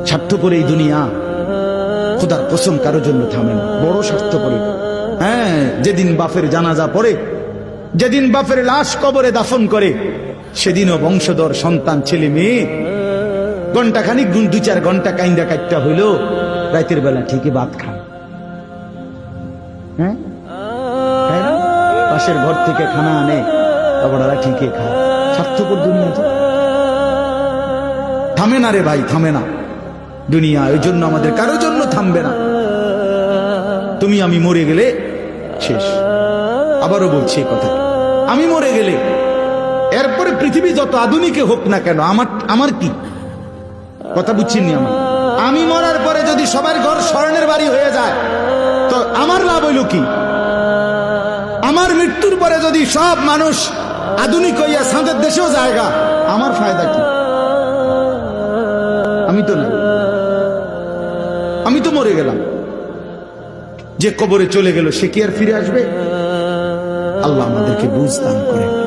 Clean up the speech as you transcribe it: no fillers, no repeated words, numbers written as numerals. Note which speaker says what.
Speaker 1: স্বার্থপর এই দুনিয়া, খোদার কসম কারোর জন্য থামে না, বড় স্বার্থপর। হ্যাঁ, যেদিন বাপের জানাজা পড়ে, যেদিন বাপের লাশ কবরে দাফন করে, সেদিনও বংশধর সন্তান ছেলে মেয়ে ঘন্টাখানিক 2-4 ঘন্টা কাইন্দা কাটটা হইল, রাতের বেলা ঠিকই ভাত খায়। হ্যাঁ, পাশের ঘর থেকে খানা আনে, ওরা ঠিকই খায়। স্বার্থপর দুনিয়া তো থামে না রে ভাই, থামে না দুনিয়া। ওই জন্য আমাদের কারোর জন্য থামবে না। তুমি আমি মরে গেলে শেষ। আবারও বলছি এই কথা, আমি মরে গেলে এরপরে পৃথিবী যত আধুনিকে হোক না কেন, আমার কি কথা বুঝছেননি? আমি মরার পরে যদি সবার ঘর স্বর্ণের বাড়ি হয়ে যায় তো আমার লাভ হইল কি? আমার মৃত্যুর পরে যদি সব মানুষ আধুনিক হইয়া সাঁদের দেশেও জায়গা, আমার ফায়দা কি? আমি তো নাই, আমি তো মরে গেলাম। যে কবরে চলে গেল সে কি আর ফিরে আসবে? আল্লাহ আমাদেরকে বুঝ দান করেন।